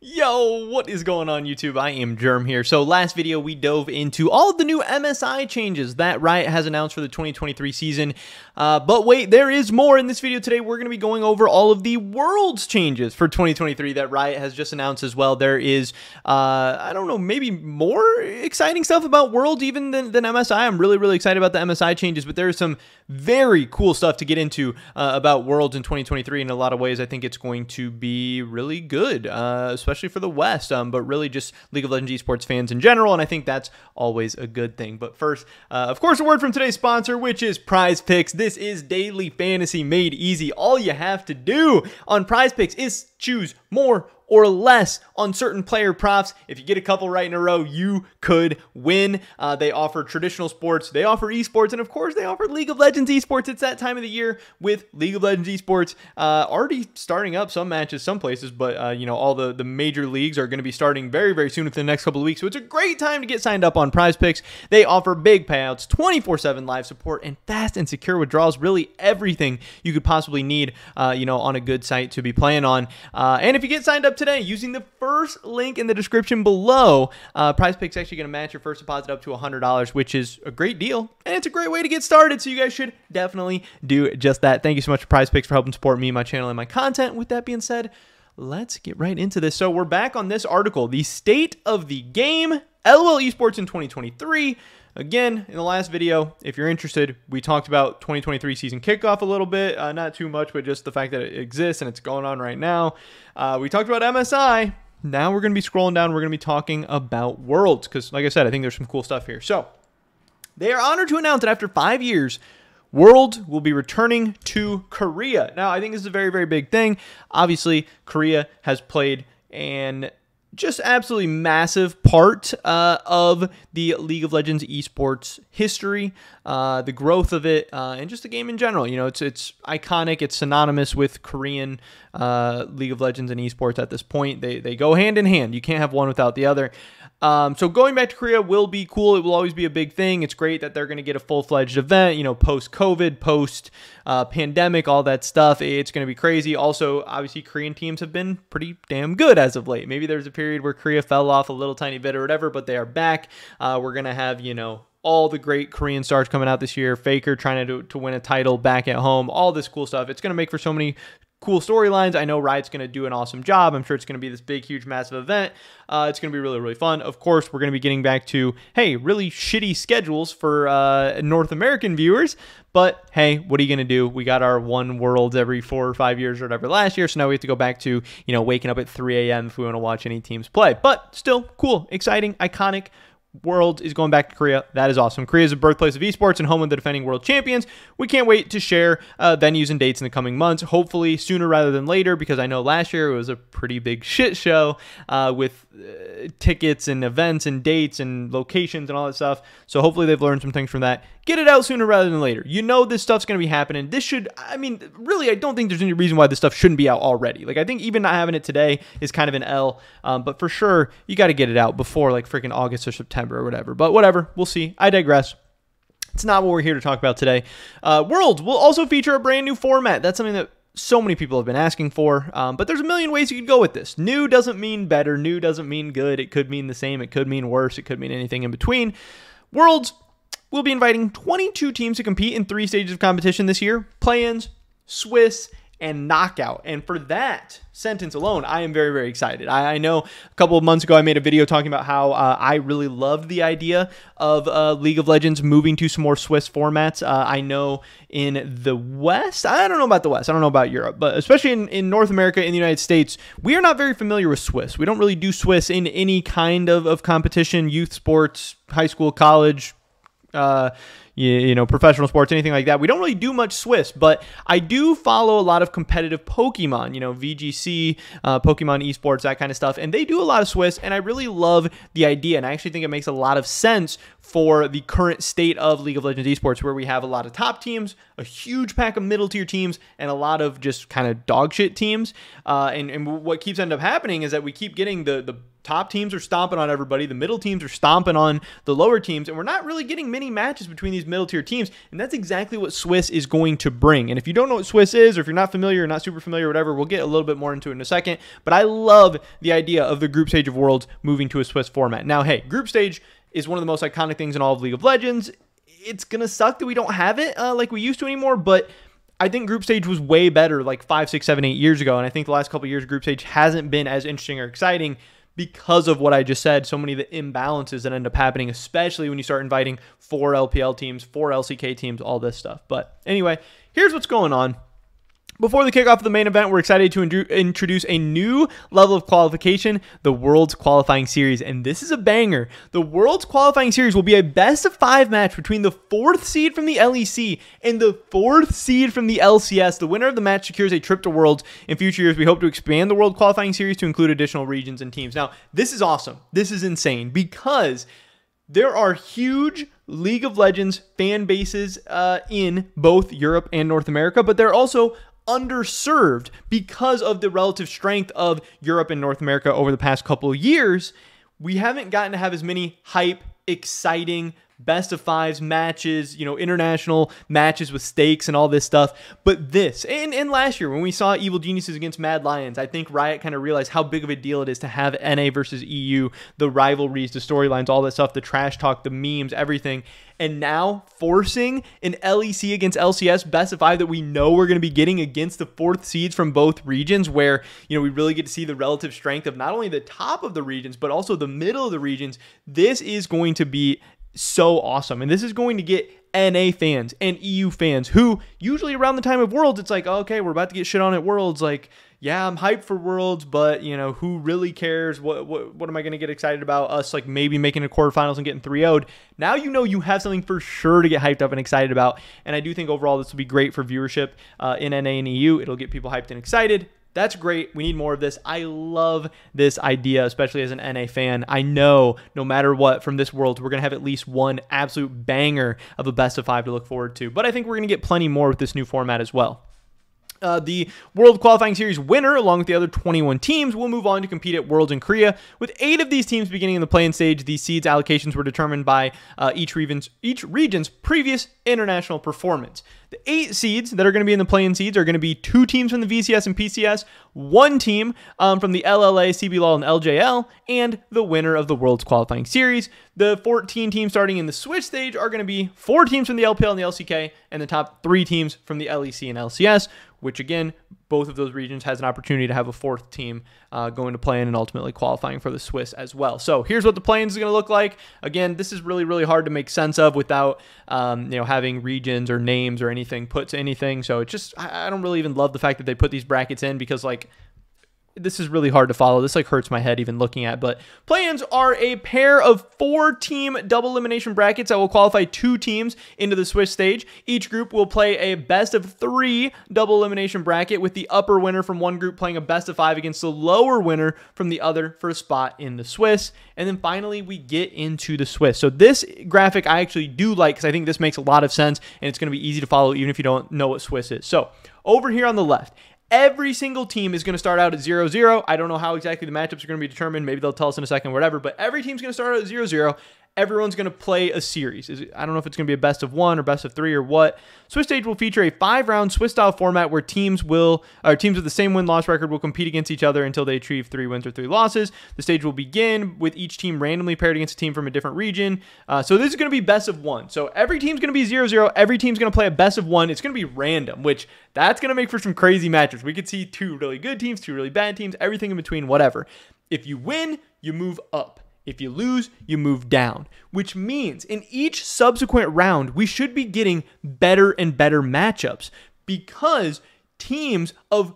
Yo, what is going on YouTube? I am Germ here. So last video we dove into all of the new MSI changes that Riot has announced for the 2023 season. But wait, there is more. In this video today, we're going to be going over all of the Worlds changes for 2023 that Riot has just announced as well. There is, I don't know, maybe more exciting stuff about Worlds even than MSI. I'm really excited about the MSI changes, but there's some very cool stuff to get into about Worlds in 2023. In a lot of ways, I think it's going to be really good, especially for the West, but really just League of Legends esports fans in general, and I think that's always a good thing. But first, of course, a word from today's sponsor, which is Prize Picks. This is daily fantasy made easy. All you have to do on Prize Picks is choose more or less on certain player props. If you get a couple right in a row, you could win. They offer traditional sports, they offer esports, and of course they offer League of Legends esports. It's that time of the year with League of Legends esports already starting up some matches some places, but you know, all the major leagues are going to be starting very soon within the next couple of weeks. So it's a great time to get signed up on Prize Picks. They offer big payouts, 24/7 live support, and fast and secure withdrawals. Really everything you could possibly need, you know, on a good site to be playing on. And if you get signed up today using the first link in the description below, Prize Picks actually going to match your first deposit up to $100, which is a great deal, and it's a great way to get started, so you guys should definitely do just that. Thank you so much to Prize Picks for helping support me, my channel, and my content. With that being said, let's get right into this. So we're back on this article, the state of the game, LOL esports in 2023. Again, in the last video, if you're interested, we talked about 2023 season kickoff a little bit. Not too much, but just the fact that it exists and it's going on right now. We talked about MSI. Now we're going to be scrolling down. We're going to be talking about Worlds because, like I said, I think there's some cool stuff here. So they are honored to announce that after 5 years, Worlds will be returning to Korea. Now, I think this is a very big thing. Obviously, Korea has played an just absolutely massive part of the League of Legends esports history, the growth of it, and just the game in general. You know, it's iconic. It's synonymous with Korean League of Legends and esports at this point. They go hand in hand. You can't have one without the other. So going back to Korea will be cool. It will always be a big thing. It's great that they're going to get a full-fledged event, you know, post-COVID, post-pandemic, all that stuff. It's going to be crazy. Also, obviously, Korean teams have been pretty damn good as of late. Maybe there's a period where Korea fell off a little tiny bit or whatever, but they are back. We're going to have, you know, all the great Korean stars coming out this year. Faker trying to win a title back at home. All this cool stuff. It's going to make for so many cool storylines. I know Riot's going to do an awesome job. I'm sure it's going to be this big, huge, massive event. It's going to be really fun. Of course, we're going to be getting back to, hey, really shitty schedules for North American viewers. But hey, what are you going to do? We got our one Worlds every 4 or 5 years or whatever last year. So now we have to go back to, you know, waking up at 3 a.m. if we want to watch any teams play. But still cool, exciting, iconic. World is going back to Korea. That is awesome. Korea is the birthplace of esports and home of the defending world champions. We can't wait to share venues and dates in the coming months, hopefully sooner rather than later, because I know last year it was a pretty big shit show with tickets and events and dates and locations and all that stuff. So hopefully they've learned some things from that. Get it out sooner rather than later. You know this stuff's going to be happening. This should, I mean, really, I don't think there's any reason why this stuff shouldn't be out already. Like, I think even not having it today is kind of an L, but for sure, you got to get it out before, like, freaking August or September or whatever. But whatever, we'll see. I digress. It's not what we're here to talk about today. Worlds will also feature a brand new format. That's something that so many people have been asking for, but there's a million ways you could go with this. New doesn't mean better. New doesn't mean good. It could mean the same. It could mean worse. It could mean anything in between. Worlds will be inviting 22 teams to compete in 3 stages of competition this year: play-ins, Swiss, and knockout. And for that sentence alone, I am very excited. I know a couple of months ago I made a video talking about how I really loved the idea of League of Legends moving to some more Swiss formats. I know in the West, I don't know about the West, I don't know about Europe, but especially in North America, in the United States, we are not very familiar with Swiss. We don't really do Swiss in any kind of competition, youth sports, high school, college, you know, professional sports, anything like that. We don't really do much Swiss, but I do follow a lot of competitive Pokemon, you know, VGC, Pokemon esports, that kind of stuff, and they do a lot of Swiss, and I really love the idea, and I actually think it makes a lot of sense for the current state of League of Legends esports, where we have a lot of top teams, a huge pack of middle tier teams, and a lot of just kind of dog shit teams, and what keeps ending up happening is that we keep getting the top teams are stomping on everybody. The middle teams are stomping on the lower teams, and we're not really getting many matches between these middle tier teams, and that's exactly what Swiss is going to bring. And if you don't know what Swiss is, or if you're not familiar or not super familiar or whatever, we'll get a little bit more into it in a second, but I love the idea of the group stage of Worlds moving to a Swiss format. Now, hey, group stage is one of the most iconic things in all of League of Legends. It's going to suck that we don't have it like we used to anymore, but I think group stage was way better like 5, 6, 7, 8 years ago, and I think the last couple of years group stage hasn't been as interesting or exciting because of what I just said, so many of the imbalances that end up happening, especially when you start inviting 4 LPL teams, 4 LCK teams, all this stuff. But anyway, here's what's going on. Before the kickoff of the main event, we're excited to introduce a new level of qualification, the Worlds Qualifying Series, and this is a banger. The Worlds Qualifying Series will be a best-of-5 match between the 4th seed from the LEC and the 4th seed from the LCS. The winner of the match secures a trip to Worlds. In future years, we hope to expand the World Qualifying Series to include additional regions and teams. Now, this is awesome. This is insane because there are huge League of Legends fan bases in both Europe and North America, but they're also underserved because of the relative strength of Europe and North America over the past couple of years. We haven't gotten to have as many hype, exciting, best of 5s matches, you know, international matches with stakes and all this stuff. But this, and last year when we saw Evil Geniuses against Mad Lions, I think Riot kind of realized how big of a deal it is to have NA versus EU, the rivalries, the storylines, all that stuff, the trash talk, the memes, everything. And now forcing an LEC against LCS best of 5 that we know we're going to be getting against the 4th seeds from both regions, where, you know, we really get to see the relative strength of not only the top of the regions, but also the middle of the regions. This is going to be so awesome, and this is going to get NA fans and EU fans who usually around the time of Worlds, it's like, oh, okay, we're about to get shit on at Worlds. Like, yeah, I'm hyped for Worlds, but, you know, who really cares? What am I going to get excited about? Us, like, maybe making a quarterfinals and getting 3-0'd. Now you know you have something for sure to get hyped up and excited about, and I do think overall this will be great for viewership in NA and EU. It'll get people hyped and excited. That's great. We need more of this. I love this idea, especially as an NA fan. I know no matter what from this World, we're going to have at least one absolute banger of a best of 5 to look forward to. But I think we're going to get plenty more with this new format as well. The World Qualifying Series winner, along with the other 21 teams, will move on to compete at Worlds in Korea. With 8 of these teams beginning in the play-in stage, these seeds allocations were determined by each region's previous international performance. The 8 seeds that are going to be in the play-in seeds are going to be 2 teams from the VCS and PCS, 1 team from the LLA, CBLOL, and LJL, and the winner of the Worlds Qualifying Series. The 14 teams starting in the Switch stage are going to be 4 teams from the LPL and the LCK, and the top 3 teams from the LEC and LCS, which again, both of those regions has an opportunity to have a 4th team going to play in and ultimately qualifying for the Swiss as well. So here's what the play-ins is going to look like. Again, this is really, really hard to make sense of without you know, having regions or names or anything put to anything. So it's just, I don't really even love the fact that they put these brackets in, because like, this is really hard to follow. This like hurts my head even looking at. But play-ins are a pair of 4-team double elimination brackets that will qualify 2 teams into the Swiss stage. Each group will play a best of 3 double elimination bracket, with the upper winner from one group playing a best of 5 against the lower winner from the other for a spot in the Swiss. And then finally we get into the Swiss. So this graphic I actually do like, because I think this makes a lot of sense and it's going to be easy to follow even if you don't know what Swiss is. So over here on the left, every single team is going to start out at 0-0. I don't know how exactly the matchups are going to be determined. Maybe they'll tell us in a second, whatever. But every team's going to start out at 0-0. Everyone's going to play a series. I don't know if it's going to be a best of 1 or best of 3 or what. Swiss stage will feature a 5-round Swiss-style format where teams with the same win-loss record will compete against each other until they achieve 3 wins or 3 losses. The stage will begin with each team randomly paired against a team from a different region. So this is going to be best of 1. So every team's going to be 0-0. Every team's going to play a best of 1. It's going to be random, which that's going to make for some crazy matches. We could see 2 really good teams, 2 really bad teams, everything in between, whatever. If you win, you move up. If you lose, you move down, which means in each subsequent round, we should be getting better and better matchups, because teams of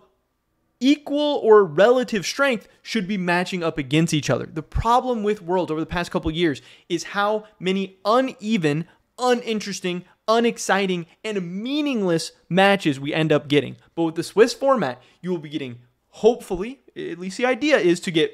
equal or relative strength should be matching up against each other. The problem with Worlds over the past couple of years is how many uneven, uninteresting, unexciting, and meaningless matches we end up getting. But with the Swiss format, you will be getting, hopefully, at least the idea is to get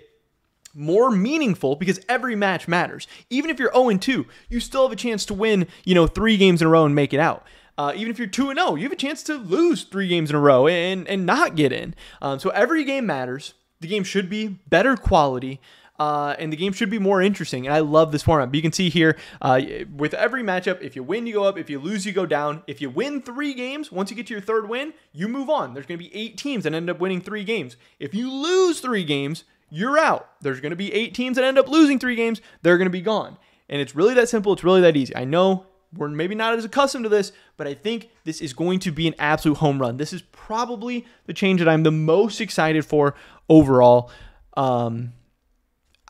more meaningful, because every match matters. Even if you're 0-2, you still have a chance to win, you know, 3 games in a row and make it out. Even if you're 2-0, you have a chance to lose 3 games in a row and not get in. So every game matters. The game should be better quality. and the game should be more interesting. And I love this format. But you can see here, with every matchup, if you win, you go up. If you lose, you go down. If you win 3 games, once you get to your 3rd win, you move on. There's going to be 8 teams that end up winning 3 games. If you lose 3 games, you're out. There's going to be 8 teams that end up losing 3 games. They're going to be gone. And it's really that simple. It's really that easy. I know we're maybe not as accustomed to this, but I think this is going to be an absolute home run. This is probably the change that I'm the most excited for overall.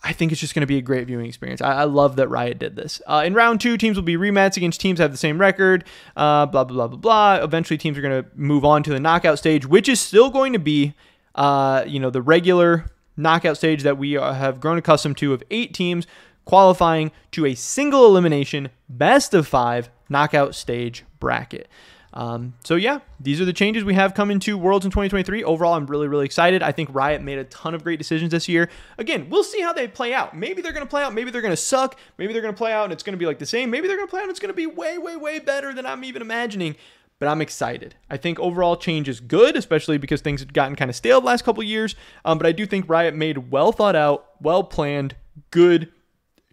I think it's just going to be a great viewing experience. I love that Riot did this. In round 2, teams will be rematched against teams that have the same record, blah, blah, blah, blah, blah. Eventually, teams are going to move on to the knockout stage, which is still going to be, the regular knockout stage that we have grown accustomed to of 8 teams qualifying to a single elimination best of 5 knockout stage bracket. So yeah, these are the changes we have coming to Worlds in 2023. Overall, I'm really, really excited. I think Riot made a ton of great decisions this year. Again, we'll see how they play out. Maybe they're going to play out. Maybe they're going to suck. Maybe they're going to play out and it's going to be like the same. Maybe they're going to play out and it's going to be way, way, way better than I'm even imagining. But I'm excited. I think overall change is good, especially because things had gotten kind of stale the last couple of years. But I do think Riot made well thought out, well planned, good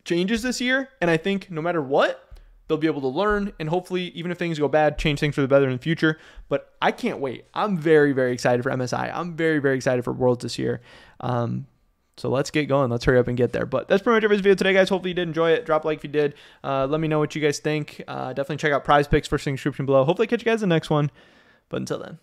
changes this year. And I think no matter what, they'll be able to learn and hopefully, even if things go bad, change things for the better in the future. But I can't wait. I'm very, very excited for MSI. I'm very, very excited for Worlds this year. So let's get going. Let's hurry up and get there. But that's pretty much it for this video today, guys. Hopefully you did enjoy it. Drop a like if you did. Let me know what you guys think. Definitely check out Prize Picks, first link in the description below. Hopefully catch you guys in the next one. But until then.